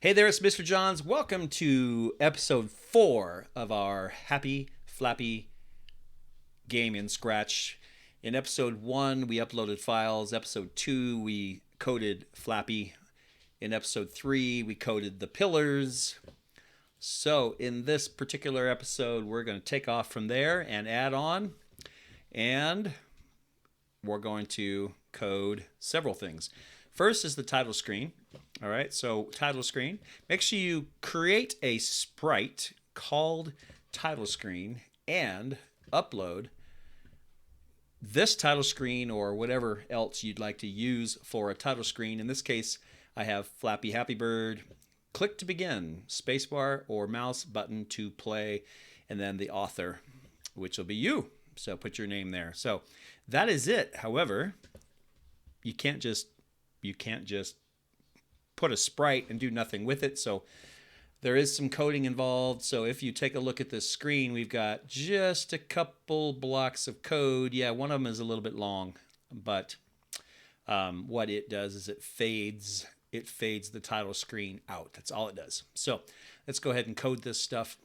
Hey there, it's Mr. Johns. Welcome to episode 4 of our Happy Flappy game in Scratch. In episode 1, we uploaded files. Episode 2, we coded Flappy. In episode 3, we coded the pillars. So, in this particular episode, we're going to take off from there and add on, and we're going to code several things. First is the title screen. All right, so title screen. Make sure you create a sprite called title screen and upload this title screen or whatever else you'd like to use for a title screen. In this case, I have Flappy Happy Bird. Click to begin, spacebar or mouse button to play, and then the author, which will be you. So put your name there. So that is it. However, you can't just put a sprite and do nothing with it. So there is some coding involved. So if you take a look at this screen, we've got just a couple blocks of code. Yeah, one of them is a little bit long, but what it does is it fades the title screen out. That's all it does. So let's go ahead and code this stuff.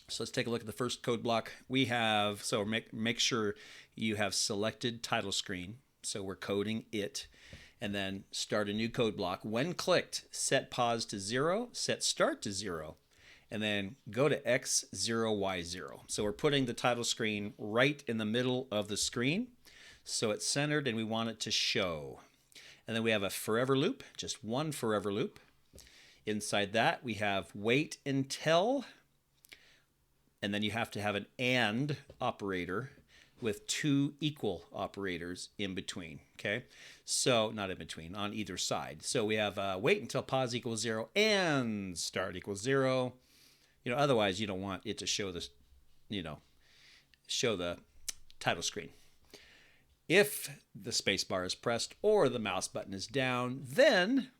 So let's take a look at the first code block. We have, so make sure you have selected title screen. So we're coding it. And then start a new code block. When clicked, set pause to 0, set start to 0, and then go to X0, Y0. So we're putting the title screen right in the middle of the screen. So it's centered and we want it to show. And then we have a forever loop, just one forever loop. Inside that, we have wait until, and then you have to have an AND operator with two equal operators in between, okay? So, not in between, on either side. So we have wait until pause equals 0 and start equals 0. Otherwise you don't want it to show this, show the title screen. If the space bar is pressed or the mouse button is down, then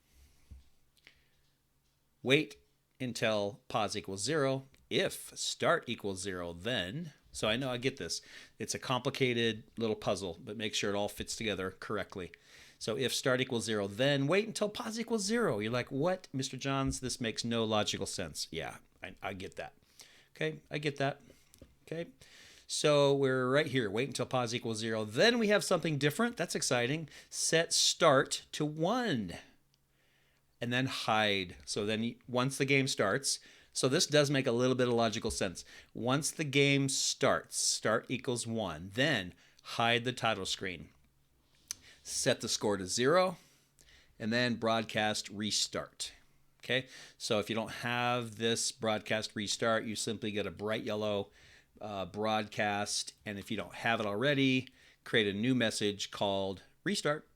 wait until pause equals 0. If start equals 0, then... So I know I get this. It's a complicated little puzzle, but make sure it all fits together correctly. So if start equals 0, then wait until pause equals 0. You're like, what, Mr. Johns? This makes no logical sense. Yeah, I get that. Okay, I get that. Okay, so we're right here. Wait until pause equals 0. Then we have something different. That's exciting. Set start to 1. And then hide. So then once the game starts... So this does make a little bit of logical sense. Once the game starts, start equals 1, then hide the title screen. Set the score to 0, and then broadcast restart. Okay, so if you don't have this broadcast restart, you simply get a bright yellow broadcast, and if you don't have it already, create a new message called restart.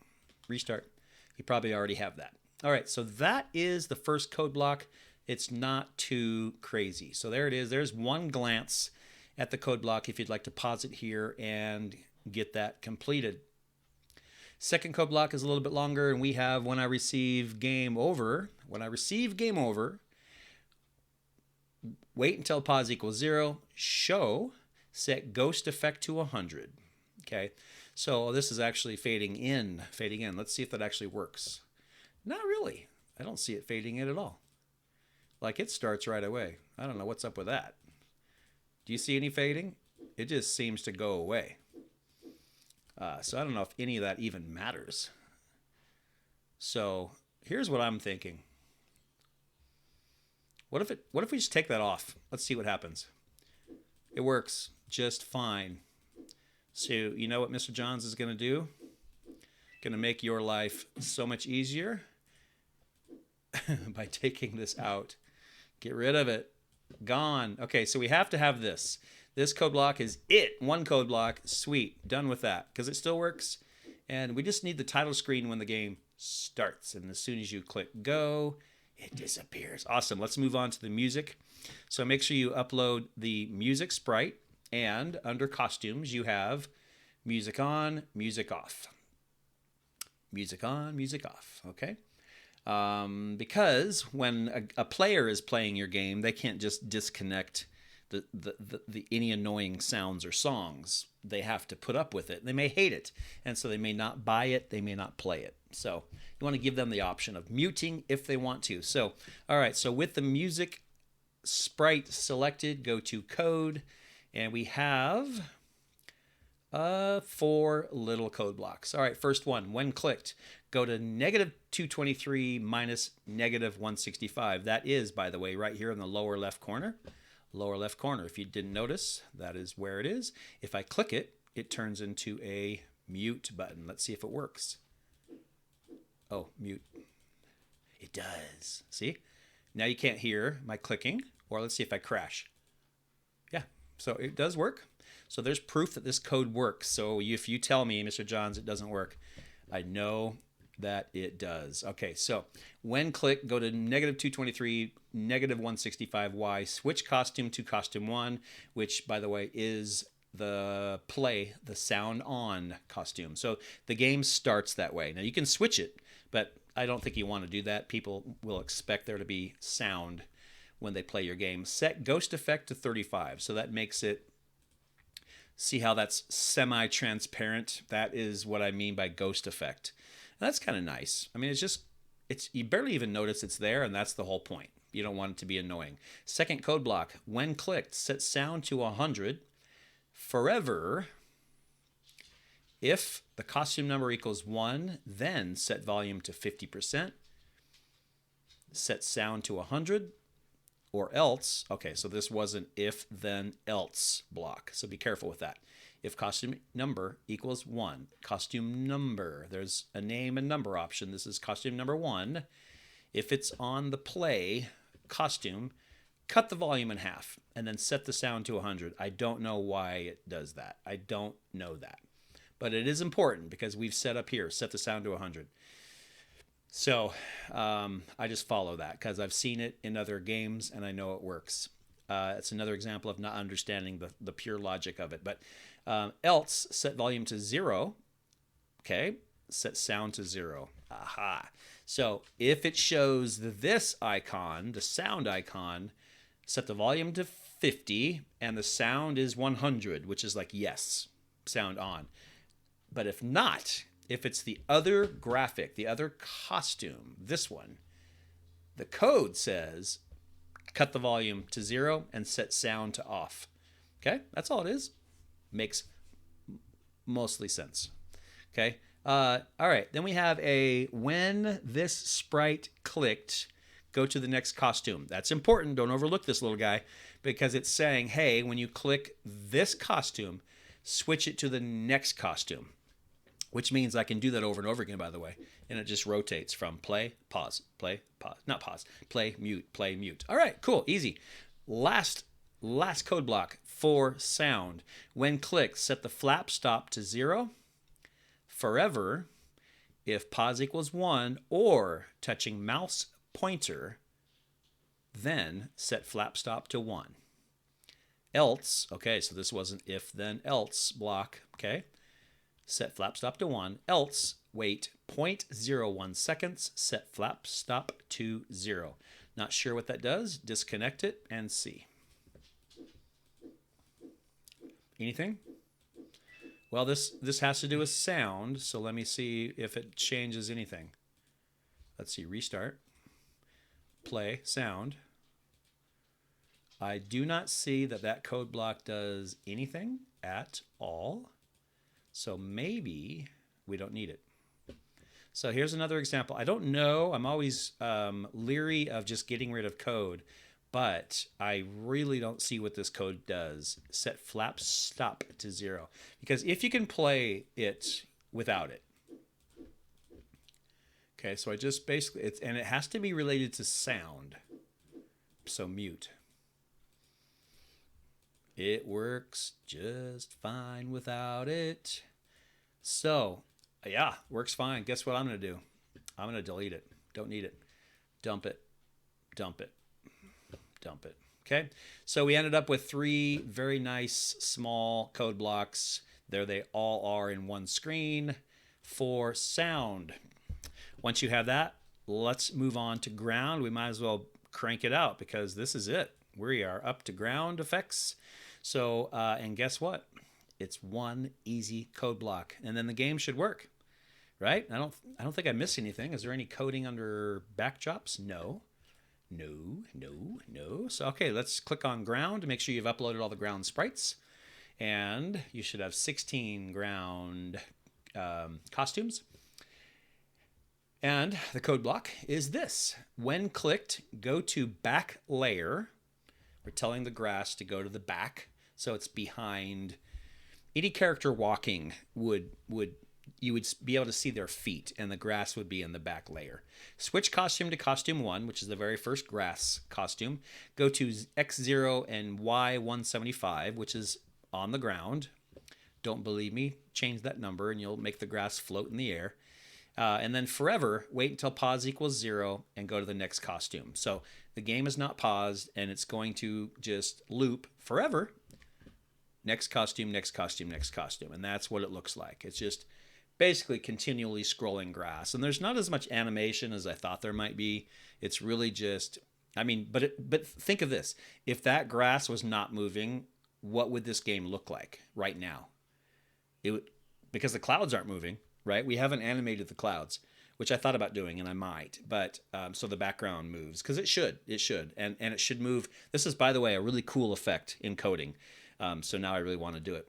Restart. You probably already have that. All right, so that is the first code block. It's not too crazy. So there it is. There's one glance at the code block if you'd like to pause it here and get that completed. Second code block is a little bit longer, and we have when I receive game over. When I receive game over, wait until pause equals 0, show, set ghost effect to 100. Okay, so this is actually fading in, fading in. Let's see if that actually works. Not really. I don't see it fading in at all. Like it starts right away. I don't know what's up with that. Do you see any fading? It just seems to go away. So I don't know if any of that even matters. So here's what I'm thinking. What if we just take that off? Let's see what happens. It works just fine. So you know what Mr. Johns is going to do? Going to make your life so much easier by taking this out. Get rid of it. Gone. Okay, so we have to have this. This code block is it. One code block. Sweet. Done with that because it still works. And we just need the title screen when the game starts. And as soon as you click go, it disappears. Awesome. Let's move on to the music. So make sure you upload the music sprite. And under costumes, you have music on, music off. Music on, music off. Okay. Because when a player is playing your game, they can't just disconnect any annoying sounds or songs. They have to put up with it. They may hate it, and so they may not buy it. They may not play it. So you want to give them the option of muting if they want to. So, all right. So with the music sprite selected, go to code, and we have 4 little code blocks. All right, first one, when clicked, go to -223 minus -165. That is, by the way, right here in the lower left corner. Lower left corner. If you didn't notice, that is where it is. If I click it, it turns into a mute button. Let's see if it works. Oh, mute. It does. See? Now you can't hear my clicking. Or let's see if I crash. Yeah, so it does work. So there's proof that this code works. So if you tell me, Mr. Johns, it doesn't work, I know that it does. Okay, so when click, go to -223, -165Y, switch costume to costume 1, which, by the way, is the sound on costume. So the game starts that way. Now you can switch it, but I don't think you want to do that. People will expect there to be sound when they play your game. Set ghost effect to 35. So that makes it, see how that's semi-transparent? That is what I mean by ghost effect. And that's kind of nice. I mean, it's you barely even notice it's there, and that's the whole point. You don't want it to be annoying. Second code block, when clicked, set sound to 100 forever. If the costume number equals 1, then set volume to 50%. Set sound to 100. Or else, okay, so this was an if, then, else block. So be careful with that. If costume number equals 1, costume number, there's a name and number option. This is costume number 1. If it's on the play costume, cut the volume in half and then set the sound to 100. I don't know why it does that. I don't know that. But it is important because we've set up here, set the sound to 100. So I just follow that because I've seen it in other games and I know it works. It's another example of not understanding the pure logic of it. But else, set volume to 0. Okay, set sound to 0. Aha. So if it shows this icon, the sound icon, set the volume to 50 and the sound is 100, which is like yes, sound on. But if not, if it's the other graphic, the other costume, this one, the code says cut the volume to 0 and set sound to off. Okay, that's all it is. Makes mostly sense. Okay, all right. Then we have a when this sprite clicked, go to the next costume. That's important. Don't overlook this little guy because it's saying, hey, when you click this costume, switch it to the next costume. Which means I can do that over and over again, by the way. And it just rotates from play, pause, not pause, play, mute. All right, cool, easy. Last code block for sound. When clicked, set the flap stop to 0 forever if pause equals 1 or touching mouse pointer, then set flap stop to 1. Else, okay, so this was an if then else block, okay? Set flap stop to 1, else wait 0.01 seconds, set flap stop to 0. Not sure what that does, disconnect it and see. Anything? Well, this has to do with sound, so let me see if it changes anything. Let's see, restart, play, sound. I do not see that code block does anything at all. So maybe we don't need it. So here's another example. I don't know. I'm always leery of just getting rid of code, but I really don't see what this code does. Set flap stop to 0. Because if you can play it without it. Okay, so I just basically, and it has to be related to sound. So mute. It works just fine without it. So, yeah, works fine. Guess what I'm going to do? I'm going to delete it. Don't need it. Dump it. Dump it. Dump it. Okay? So we ended up with 3 very nice small code blocks. There they all are in one screen for sound. Once you have that, let's move on to ground. We might as well crank it out because this is it. We are up to ground effects. So, and guess what? It's one easy code block, and then the game should work, right? I don't think I missed anything. Is there any coding under backdrops? No. No. So, okay, let's click on ground to make sure you've uploaded all the ground sprites. And you should have 16 ground costumes. And the code block is this. When clicked, go to back layer. We're telling the grass to go to the back, so it's behind. Any character walking you would be able to see their feet, and the grass would be in the back layer. Switch costume to costume 1, which is the very first grass costume. Go to X0 and Y175, which is on the ground. Don't believe me? Change that number, and you'll make the grass float in the air. And then forever, wait until pause equals 0 and go to the next costume. So the game is not paused, and it's going to just loop forever. Next costume, next costume, next costume. And that's what it looks like. It's just basically continually scrolling grass. And there's not as much animation as I thought there might be. It's really just, but think of this. If that grass was not moving, what would this game look like right now? It would, because the clouds aren't moving, right? We haven't animated the clouds, which I thought about doing, and I might. But so the background moves, because it should. And it should move. This is, by the way, a really cool effect in coding. So now I really want to do it.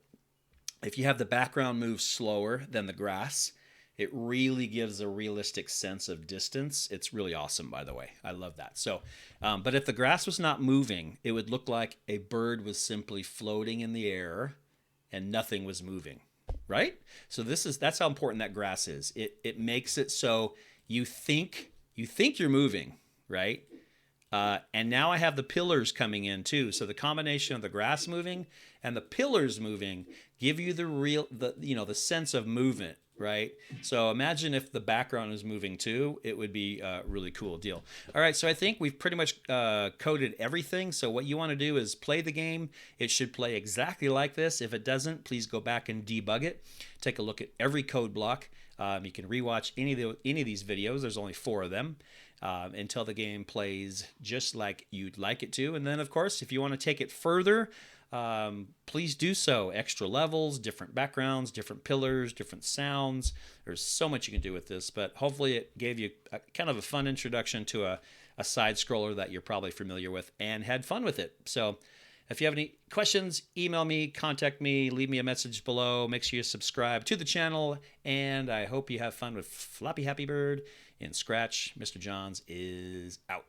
If you have the background move slower than the grass, it really gives a realistic sense of distance. It's really awesome, by the way. I love that. So, but if the grass was not moving, it would look like a bird was simply floating in the air and nothing was moving, right? So that's how important that grass is. It makes it so you think you're moving, right? And now I have the pillars coming in too. So the combination of the grass moving and the pillars moving give you the sense of movement, right? So imagine if the background is moving too, it would be a really cool deal. All right, so I think we've pretty much coded everything. So what you want to do is play the game. It should play exactly like this. If it doesn't, please go back and debug it. Take a look at every code block. You can rewatch any of these videos. There's only 4 of them. Until the game plays just like you'd like it to. And then, of course, if you want to take it further, please do so. Extra levels, different backgrounds, different pillars, different sounds. There's so much you can do with this, but hopefully it gave you kind of a fun introduction to a side scroller that you're probably familiar with and had fun with it. So if you have any questions, email me, contact me, leave me a message below. Make sure you subscribe to the channel, and I hope you have fun with Flappy Happy Bird in Scratch. Mr. Johns is out.